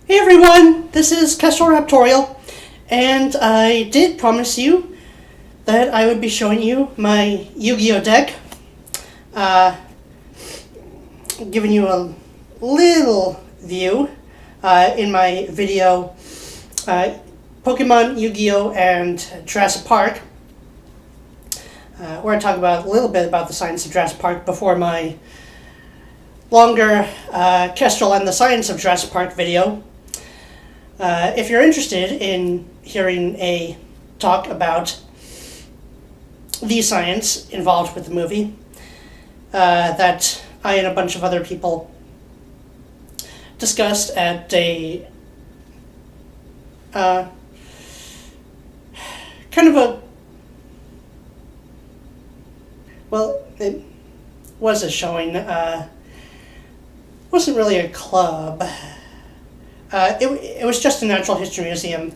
Hey everyone, this is Kestrelraptorial, and I did promise you that I would be showing you my Yu-Gi-Oh deck, giving you a little view in my video, Pokemon, Yu-Gi-Oh, and Jurassic Park, where I talk about a little bit about the science of Jurassic Park before my longer Kestrel and the Science of Jurassic Park video. If you're interested in hearing a talk about the science involved with the movie that I and a bunch of other people discussed at a kind of a, well, it was a showing, wasn't really a club. It was just a Natural History Museum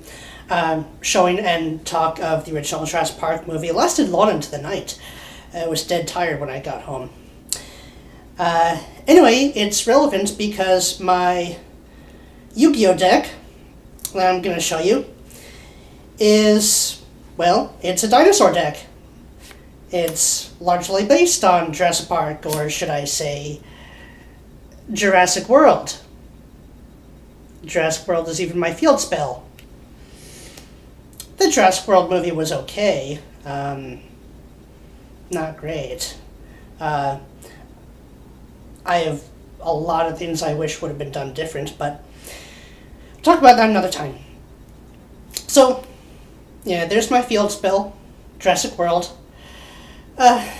showing and talk of the original Jurassic Park movie. It lasted long into the night. I was dead tired when I got home. Anyway, it's relevant because my Yu-Gi-Oh deck that I'm going to show you is, well, it's a dinosaur deck. It's largely based on Jurassic Park, or should I say, Jurassic World. Jurassic World is even my field spell. The Jurassic World movie was okay. Not great. I have a lot of things I wish would have been done different, but I'll talk about that another time. So, yeah, there's my field spell, Jurassic World. I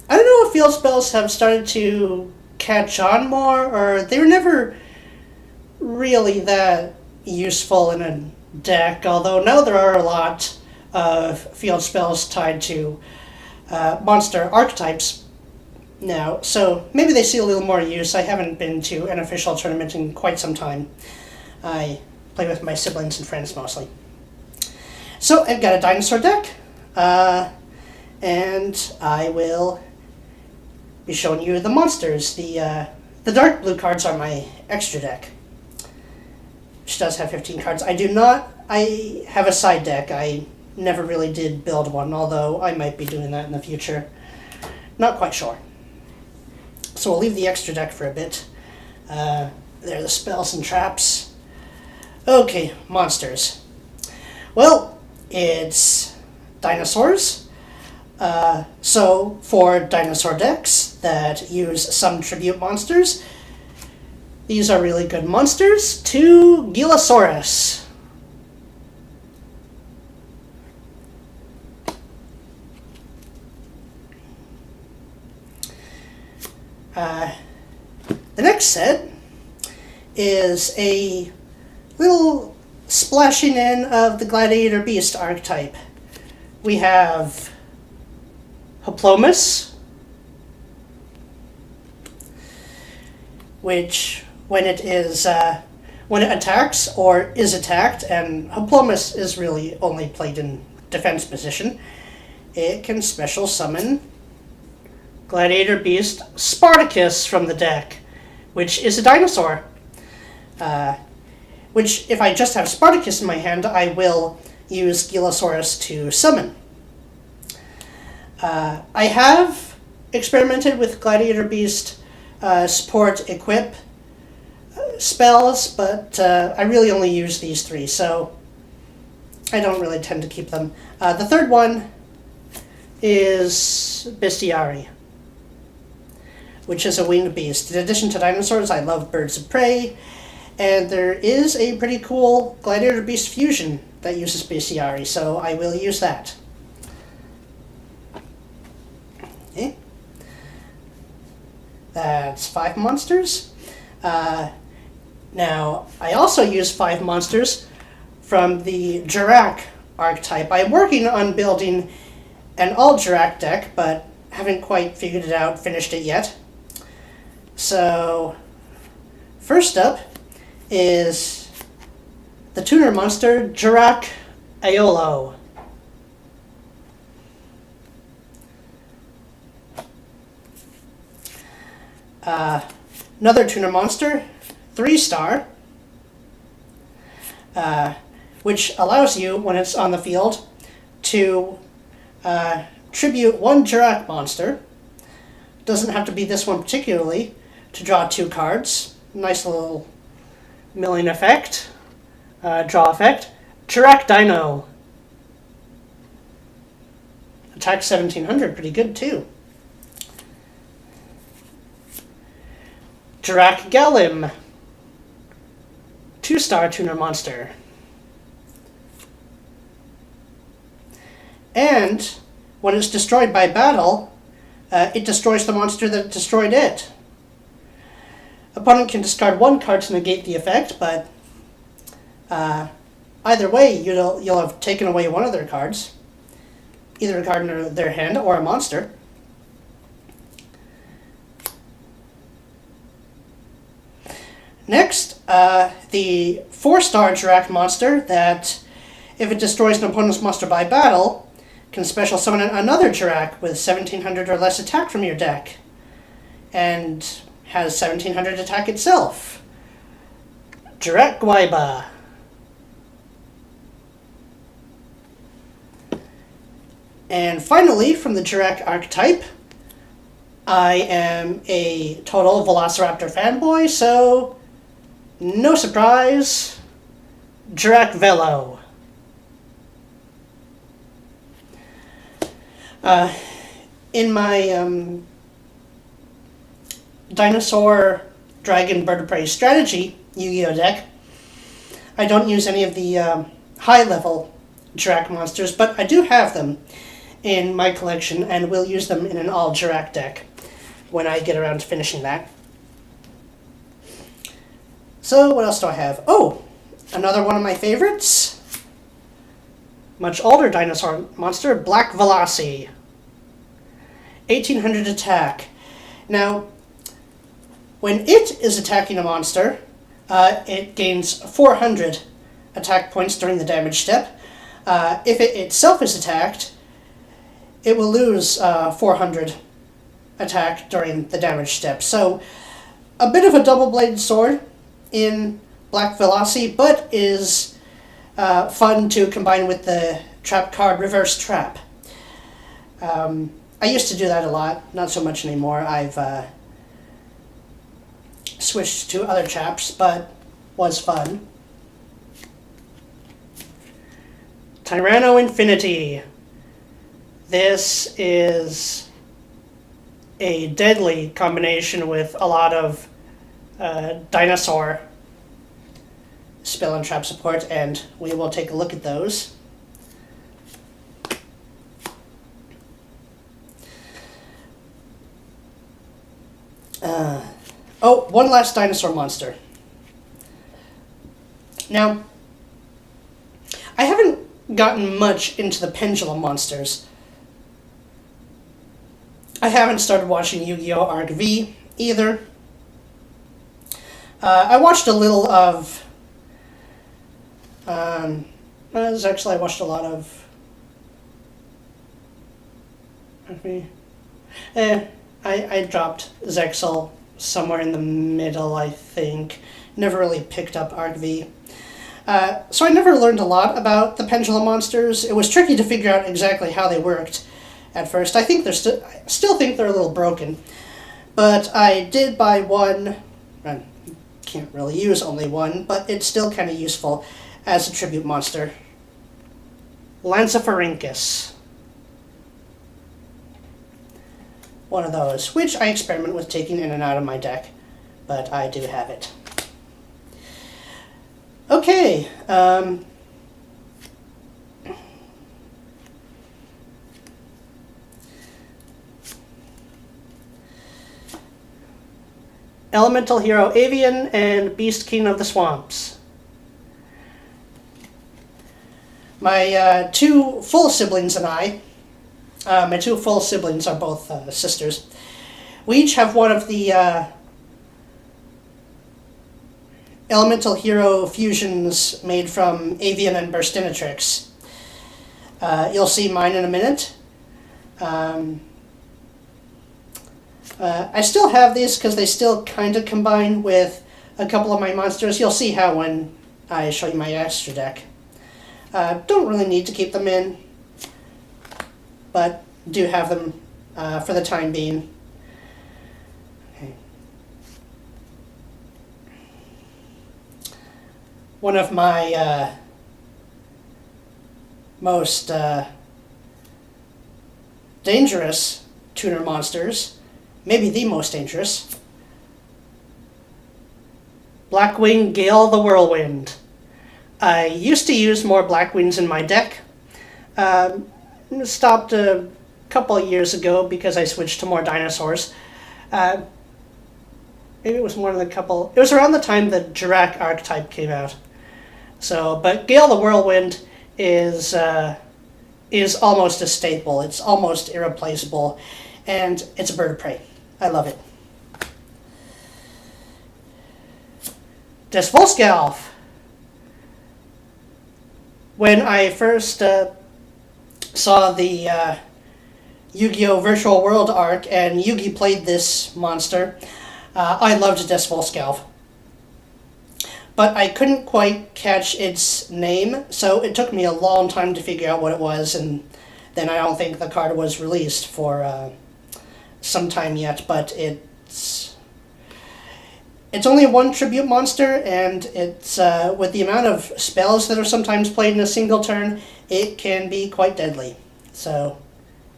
don't know if field spells have started to catch on more, or they were never really that useful in a deck, although now there are a lot of field spells tied to monster archetypes now, so maybe they see a little more use. I haven't been to an official tournament in quite some time. I play with my siblings and friends mostly. So I've got a dinosaur deck, and I will be showing you the monsters. The dark blue cards are my extra deck, which does have 15 cards. I have a side deck. I never really did build one, although I might be doing that in the future. Not quite sure. So we'll leave the extra deck for a bit. There are the spells and traps. Okay, monsters. Well, it's dinosaurs. So for dinosaur decks that use some tribute monsters, these are really good monsters. 2 Gilasaurus. The next set is a little splashing in of the Gladiator Beast archetype. We have Hoplomus, which when it attacks or is attacked, and Hoplomus is really only played in defense position, it can special summon Gladiator Beast Spartacus from the deck, which is a dinosaur. Which, if I just have Spartacus in my hand, I will use Gilasaurus to summon. I have experimented with Gladiator Beast support equip spells, but I really only use these 3, so I don't really tend to keep them. The third one is Bestiari, which is a winged beast. In addition to dinosaurs, I love birds of prey, and there is a pretty cool Gladiator Beast fusion that uses Bestiari, so I will use that. Okay. That's 5 monsters. Now, I also use 5 monsters from the Jirac archetype. I'm working on building an all-Jirac deck, but haven't quite figured it out, finished it yet. So, first up is the tuner monster, Jirac Aeolo. Another tuner monster, 3-star, which allows you, when it's on the field, to tribute one Jirac monster. Doesn't have to be this one particularly, to draw 2 cards. Nice little milling effect. Draw effect. Jirac Dino. Attack 1700, pretty good too. Jirac Galim. 2-star tuner monster. And when it's destroyed by battle, it destroys the monster that destroyed it. Opponent can discard 1 card to negate the effect, but either way, you'll have taken away one of their cards. Either a card in their hand or a monster. Next, the 4-star Jirac monster that, if it destroys an opponent's monster by battle, can special summon another Jirac with 1700 or less attack from your deck, and has 1700 attack itself. Jirac Guaiba. And finally, from the Jirac archetype, I am a total Velociraptor fanboy, so no surprise, Jirac Velo. In my Dinosaur Dragon Bird of Prey strategy Yu-Gi-Oh deck, I don't use any of the high-level Jirac monsters, but I do have them in my collection, and will use them in an all-Jirac deck when I get around to finishing that. So, what else do I have? Oh, another one of my favorites. Much older dinosaur monster, Black Veloci. 1800 attack. Now, when it is attacking a monster, it gains 400 attack points during the damage step. If it itself is attacked, it will lose 400 attack during the damage step. So, a bit of a double-bladed sword in Black Veloci, but is fun to combine with the trap card Reverse Trap. I used to do that a lot, not so much anymore. I've switched to other traps, but was fun. Tyranno Infinity. This is a deadly combination with a lot of Dinosaur spell and trap support, and we will take a look at those. Oh, one last dinosaur monster. Now, I haven't gotten much into the pendulum monsters. I haven't started watching Yu-Gi-Oh! Arc V either. I watched a little of... I watched a lot of... Arc V. I dropped Zexal somewhere in the middle, I think. Never really picked up Arc V. So I never learned a lot about the pendulum monsters. It was tricky to figure out exactly how they worked at first. I think I still think they're a little broken. But I did buy one. I can't really use only one, but it's still kind of useful as a tribute monster. Lanciferinchus. One of those, which I experiment with taking in and out of my deck, but I do have it. Okay, Elemental Hero Avian and Beast King of the Swamps. My two full siblings and I, my two full siblings are both sisters. We each have one of the Elemental Hero fusions made from Avian and Burstinatrix. You'll see mine in a minute. I still have these because they still kind of combine with a couple of my monsters. You'll see how when I show you my extra deck. Don't really need to keep them in, but do have them for the time being. Okay. One of my most dangerous tuner monsters, maybe the most dangerous, Blackwing Gale the Whirlwind. I used to use more Blackwings in my deck. Stopped a couple of years ago because I switched to more dinosaurs. Maybe it was more than a couple. It was around the time the Jurac archetype came out. So, but Gale the Whirlwind is almost a staple. It's almost irreplaceable, and it's a bird of prey. I love it. Des Volskalf. When I first saw the Yu-Gi-Oh! Virtual World arc and Yugi played this monster, I loved Des Volskalf. But I couldn't quite catch its name, so it took me a long time to figure out what it was, and then I don't think the card was released for some time yet, but it's only one tribute monster, and it's with the amount of spells that are sometimes played in a single turn, it can be quite deadly. So,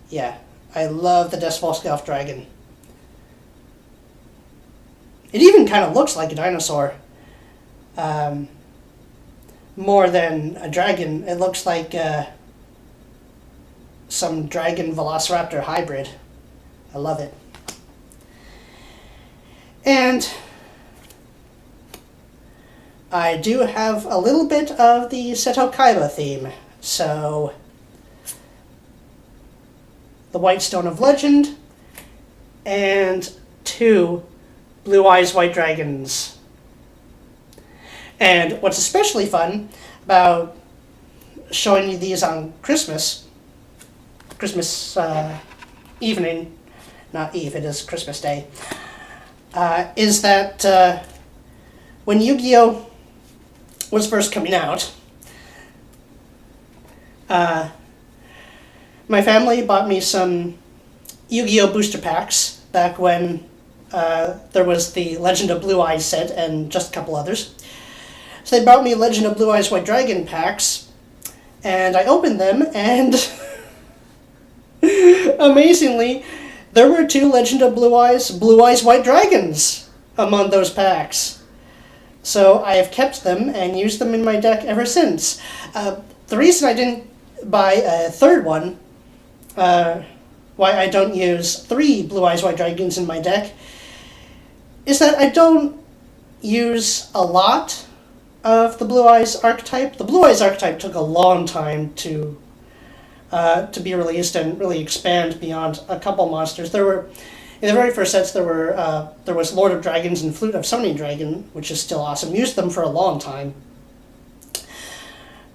yeah, I love the Des Volskalf dragon. It even kind of looks like a dinosaur. More than a dragon. It looks like some dragon Velociraptor hybrid. I love it. And I do have a little bit of the Seto Kaiba theme. So, the White Stone of Legend and 2 Blue Eyes White Dragons. And what's especially fun about showing you these on Christmas evening, not Eve, it is Christmas Day, is that when Yu-Gi-Oh! Was first coming out, my family bought me some Yu-Gi-Oh! Booster packs back when there was the Legend of Blue Eyes set and just a couple others. So they brought me Legend of Blue Eyes White Dragon packs, and I opened them, and amazingly, there were 2 Legend of Blue Eyes White Dragons among those packs. So I have kept them and used them in my deck ever since. The reason I didn't buy a third one, why I don't use 3 Blue Eyes White Dragons in my deck, is that I don't use a lot of the Blue Eyes archetype. The Blue Eyes archetype took a long time to be released and really expand beyond a couple monsters. There were, in the very first sets, there was Lord of Dragons and Flute of Summoning Dragon, which is still awesome. Used them for a long time.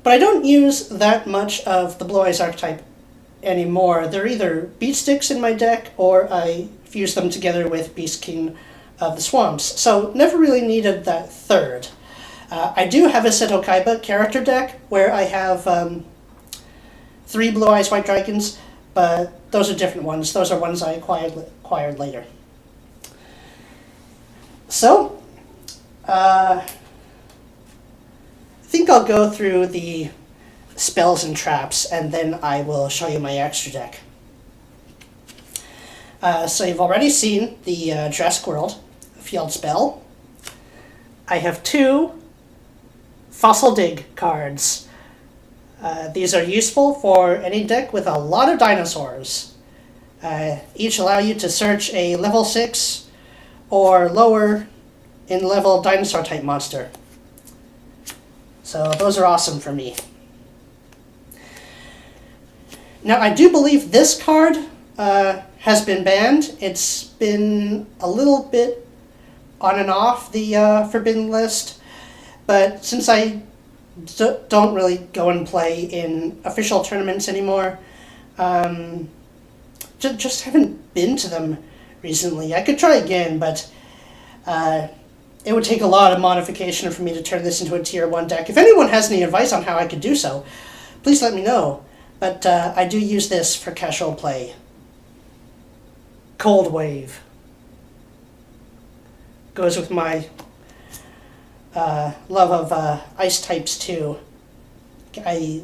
But I don't use that much of the Blue Eyes archetype anymore. They're either beat sticks in my deck, or I fuse them together with Beast King of the Swamps. So never really needed that third. I do have a Seto Kaiba character deck where I have 3 Blue Eyes White Dragons, but those are different ones. Those are ones I acquired later. So, I think I'll go through the spells and traps, and then I will show you my extra deck. So you've already seen the Jurassic World field spell. I have 2 Fossil Dig cards. These are useful for any deck with a lot of dinosaurs. Each allow you to search a level 6 or lower in level dinosaur type monster. So those are awesome for me. Now I do believe this card has been banned. It's been a little bit on and off the forbidden list. But since I don't really go and play in official tournaments anymore, just haven't been to them recently. I could try again, but it would take a lot of modification for me to turn this into a tier 1 deck. If anyone has any advice on how I could do so, please let me know. But I do use this for casual play. Cold Wave. Goes with my love of ice types too. I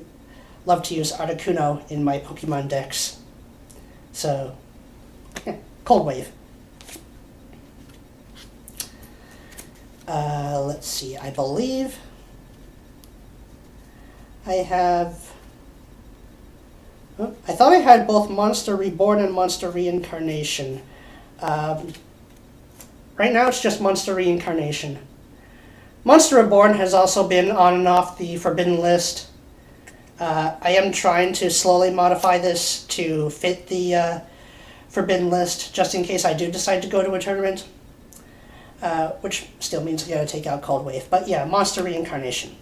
love to use Articuno in my Pokemon decks. So, yeah, Cold Wave. Let's see, I believe I have... I thought I had both Monster Reborn and Monster Reincarnation. Right now it's just Monster Reincarnation. Monster Reborn has also been on and off the Forbidden list. I am trying to slowly modify this to fit the Forbidden list, just in case I do decide to go to a tournament. Which still means I gotta take out Cold Wave. But yeah, Monster Reincarnation.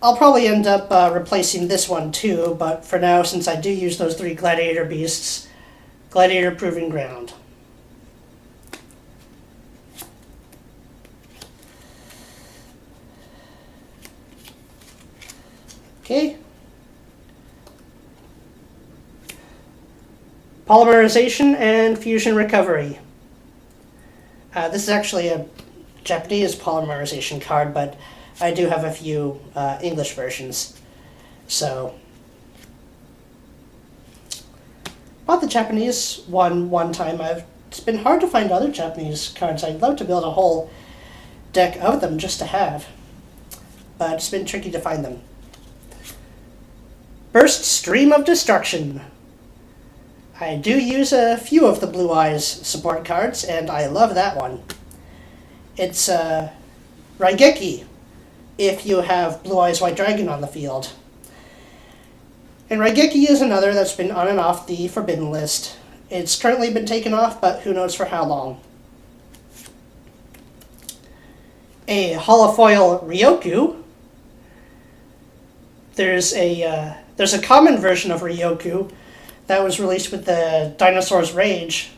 I'll probably end up replacing this one too, but for now, since I do use those 3 Gladiator Beasts, Gladiator Proving Ground. Okay. Polymerization and Fusion Recovery. This is actually a Japanese polymerization card, but I do have a few English versions. So, bought the Japanese one time. It's been hard to find other Japanese cards. I'd love to build a whole deck of them just to have, but it's been tricky to find them. Burst Stream of Destruction. I do use a few of the Blue Eyes support cards, and I love that one. It's Raigeki, if you have Blue Eyes White Dragon on the field. And Raigeki is another that's been on and off the Forbidden list. It's currently been taken off, but who knows for how long. A holofoil Ryoku. There's a common version of Ryoku that was released with the Dinosaurs Rage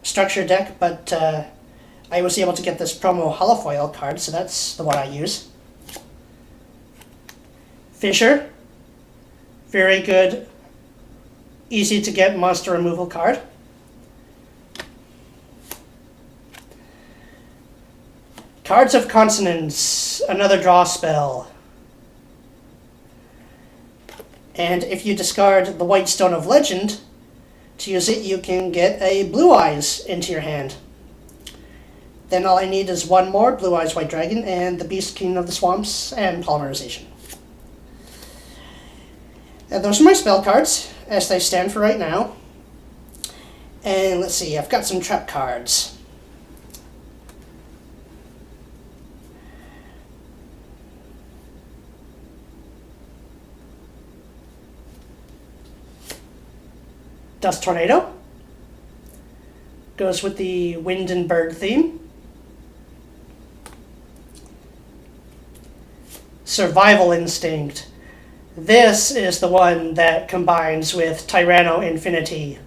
structure deck, but I was able to get this promo holofoil card, so that's the one I use. Fissure. Very good, easy to get monster removal card. Cards of Consonance, another draw spell. And if you discard the White Stone of Legend, to use it you can get a Blue Eyes into your hand. Then all I need is one more Blue Eyes White Dragon and the Beast King of the Swamps and Polymerization. And those are my spell cards, as they stand for right now. And let's see, I've got some trap cards. Dust Tornado. Goes with the wind and bird theme. Survival Instinct. This is the one that combines with Tyranno Infinity.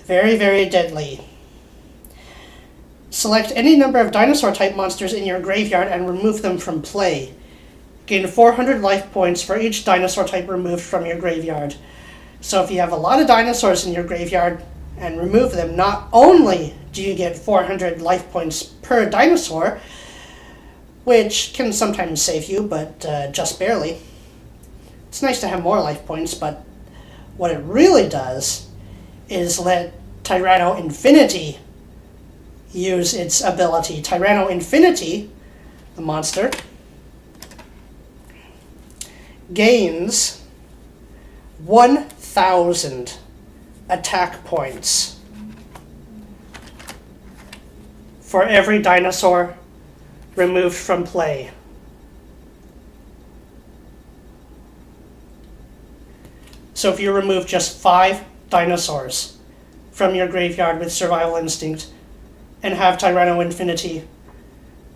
Very, very deadly. Select any number of dinosaur-type monsters in your graveyard and remove them from play. Gain 400 life points for each dinosaur type removed from your graveyard. So if you have a lot of dinosaurs in your graveyard and remove them, not only do you get 400 life points per dinosaur, which can sometimes save you, but just barely. It's nice to have more life points, but what it really does is let Tyranno Infinity use its ability. Tyranno Infinity, the monster, gains 1,000 attack points for every dinosaur removed from play. So if you remove just 5 dinosaurs from your graveyard with Survival Instinct and have Tyranno Infinity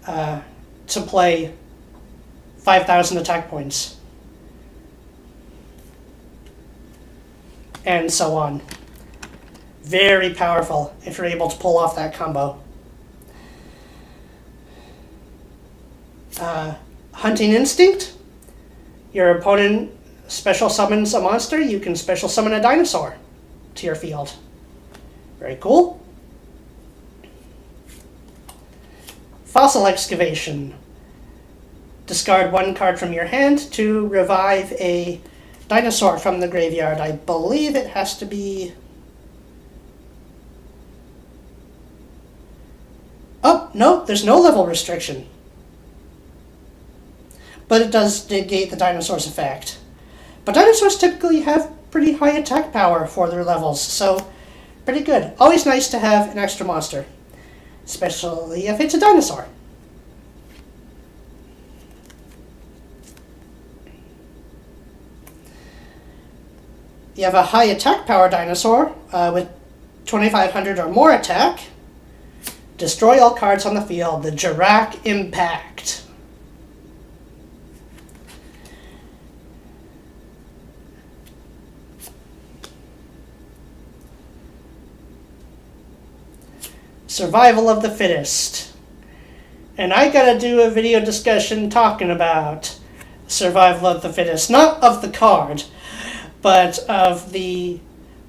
to play, 5,000 attack points. and so on. Very powerful if you're able to pull off that combo. Hunting Instinct. Your opponent special summons a monster, you can special summon a dinosaur to your field. Very cool. Fossil Excavation. Discard one card from your hand to revive a dinosaur from the graveyard. I believe it has to be... Oh, no, there's no level restriction. But it does negate the dinosaur's effect. But dinosaurs typically have pretty high attack power for their levels, so pretty good. Always nice to have an extra monster, especially if it's a dinosaur. You have a high attack power dinosaur with 2,500 or more attack. Destroy all cards on the field. The Jirac Impact. Survival of the Fittest. And I gotta do a video discussion talking about Survival of the Fittest. Not of the card, but of the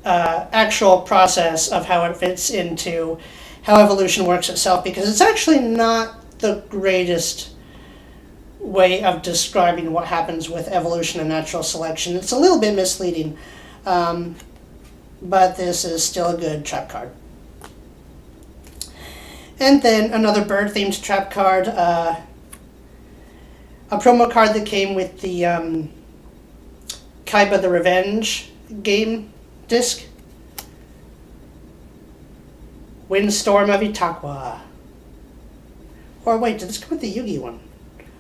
actual process of how it fits into how evolution works itself, because it's actually not the greatest way of describing what happens with evolution and natural selection. It's a little bit misleading, but this is still a good trap card. And then another bird-themed trap card, a promo card that came with the Kaiba the Revenge game disc. Windstorm of Itaqua. Or wait, did this come with the Yugi one?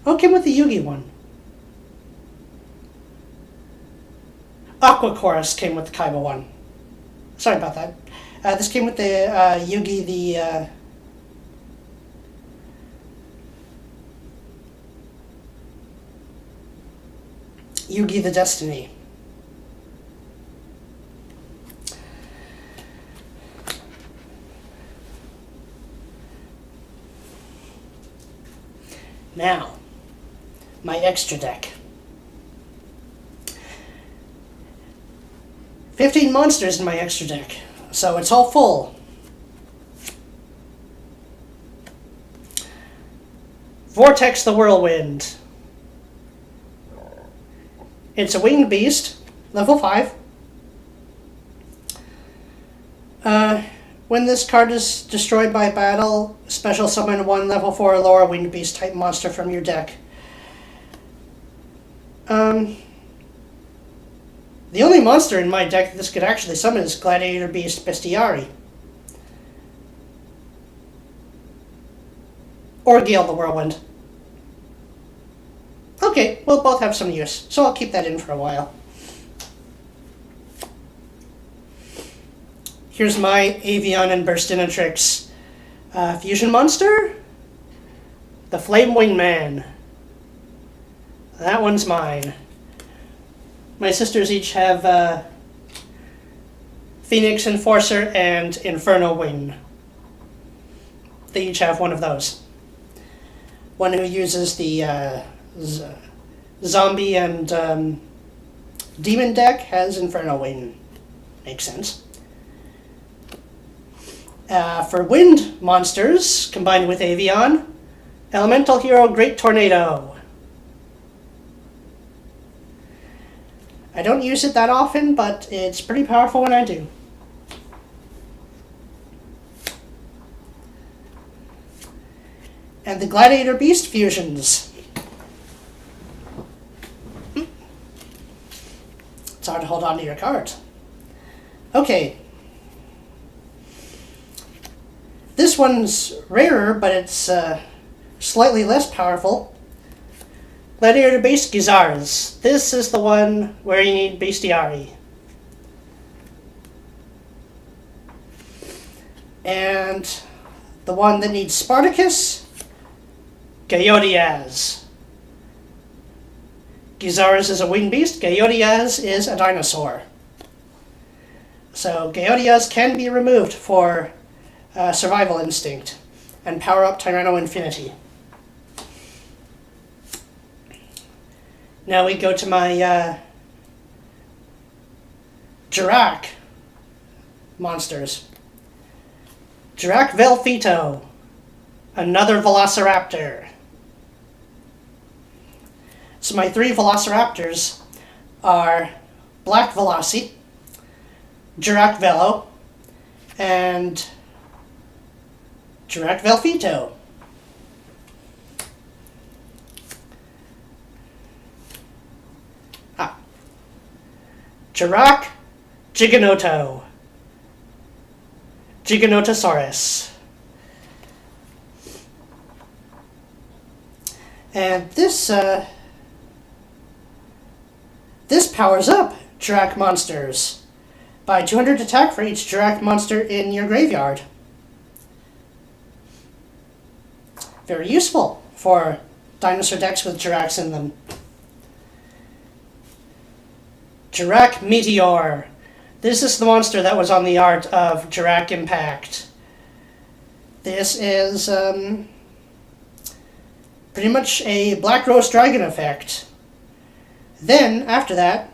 Oh, it came with the Yugi one. Aqua Chorus came with the Kaiba one. Sorry about that. This came with the Yugi the... Yugi the Destiny. Now, my extra deck. 15 monsters in my extra deck, so it's all full. Vortex the Whirlwind. It's a winged beast, level 5. When this card is destroyed by battle, special summon one level 4 or lower winged beast type monster from your deck. The only monster in my deck that this could actually summon is Gladiator Beast Bestiari. Or Gale the Whirlwind. Okay, we'll both have some use, so I'll keep that in for a while. Here's my Avian and Burstinatrix fusion monster. The Flame Wingman. That one's mine. My sisters each have Phoenix Enforcer and Inferno Wing. They each have one of those. One who uses the zombie and demon deck has Inferno Wing. Makes sense. For wind monsters, combined with Avian, Elemental Hero Great Tornado. I don't use it that often, but it's pretty powerful when I do. And the Gladiator Beast fusions. It's hard to hold on to your cards. Okay. This one's rarer, but it's slightly less powerful. Gladiator Beast Gizars. This is the one where you need Bestiari. And the one that needs Spartacus, Gayodiaz. Gizars is a winged beast, Gayodiaz is a dinosaur. So Geodias can be removed for survival instinct and power up Tyranno Infinity. Now we go to my Jirac monsters. Jirac Velfito, another Velociraptor. So my three Velociraptors are Black Veloci, Jirac Velo, and Jirac Velfito. Jirac Giganoto, Giganotosaurus. And this powers up Jirac monsters by 200 attack for each Jirac monster in your graveyard. Very useful for dinosaur decks with Jiracs in them. Jirac Meteor. This is the monster that was on the art of Jirac Impact. This is pretty much a Black Rose Dragon effect. Then, after that,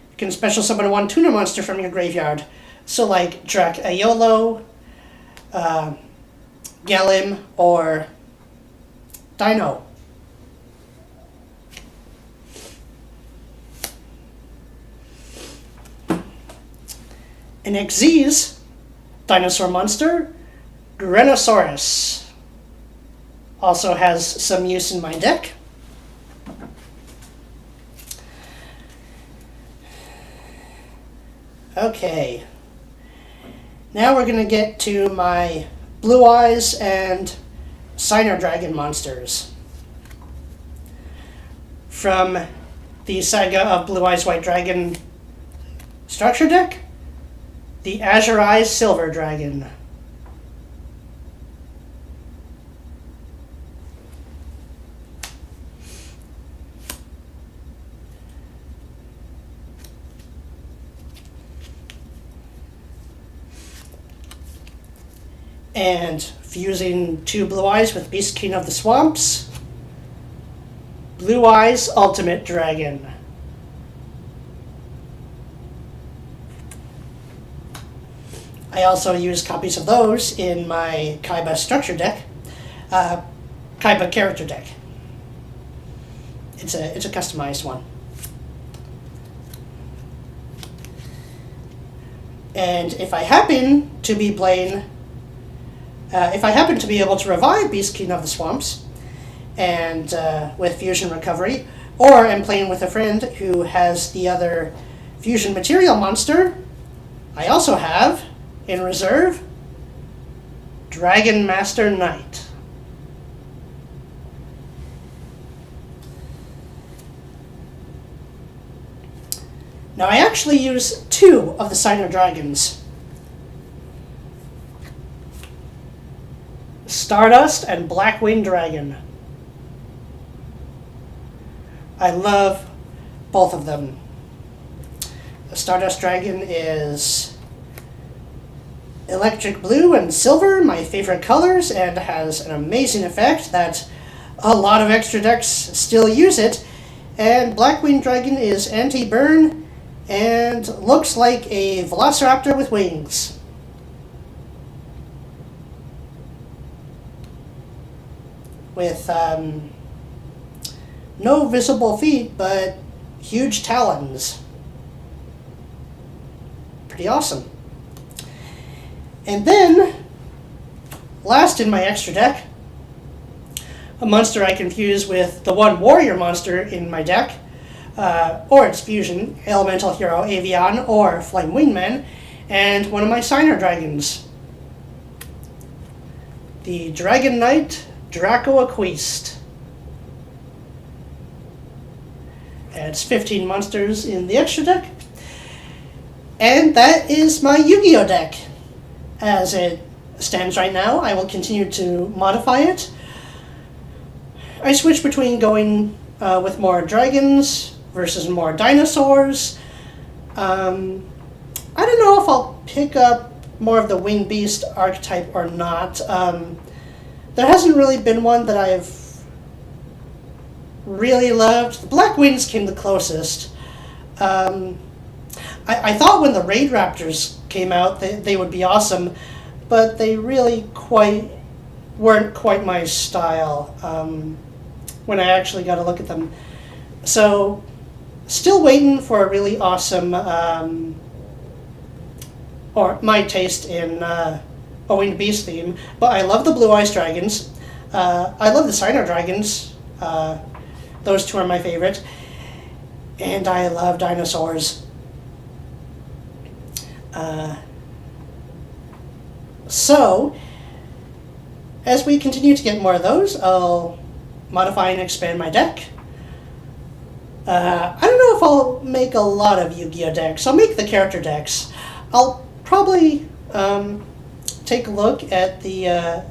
you can special summon one tuner monster from your graveyard. So like Jirac Aiolo, Galim, or Dino. An Xyz dinosaur monster, Grenosaurus. Also has some use in my deck. Okay. Now we're going to get to my Blue Eyes and Signer Dragon monsters. From the Saga of Blue Eyes White Dragon structure deck, the Azure Eyes Silver Dragon. And fusing two Blue Eyes with Beast King of the Swamps, Blue Eyes Ultimate Dragon. I also use copies of those in my Kaiba structure deck, Kaiba character deck. It's a customized one. And if I happen to be playing, if I happen to be able to revive Beast King of the Swamps, and with Fusion Recovery, or am playing with a friend who has the other Fusion Material monster, I also have, in reserve, Dragon Master Knight. Now I actually use two of the Signer Dragons. Stardust and Blackwing Dragon. I love both of them. The Stardust Dragon is electric blue and silver, my favorite colors, and has an amazing effect that a lot of extra decks still use it. And Blackwing Dragon is anti-burn and looks like a Velociraptor with wings. With no visible feet, but huge talons. Pretty awesome. And then, last in my extra deck, a monster I can fuse with the one warrior monster in my deck, or its fusion, Elemental Hero Avian or Flame Wingman, and one of my Signer Dragons. The Dragon Knight Draco Aquiste. Adds 15 monsters in the extra deck. And that is my Yu-Gi-Oh deck. As it stands right now, I will continue to modify it. I switch between going with more dragons versus more dinosaurs. I don't know if I'll pick up more of the winged beast archetype or not. There hasn't really been one that I've really loved. The Black Wings came the closest. I thought when the Raid Raptors came out they would be awesome, but they really weren't quite my style when I actually got to look at them. So, still waiting for a really awesome, or my taste in a winged beast theme. But I love the Blue Ice Dragons. I love the Cyno Dragons. Those two are my favorite. And I love dinosaurs. So, as we continue to get more of those, I'll modify and expand my deck. I don't know if I'll make a lot of Yu-Gi-Oh decks. I'll make the character decks. I'll probably take a look at the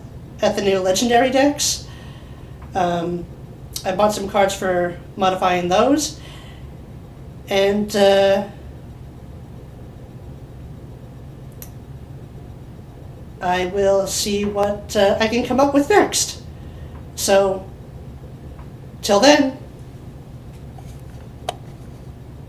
new legendary decks. I bought some cards for modifying those, and I will see what I can come up with next. So, till then.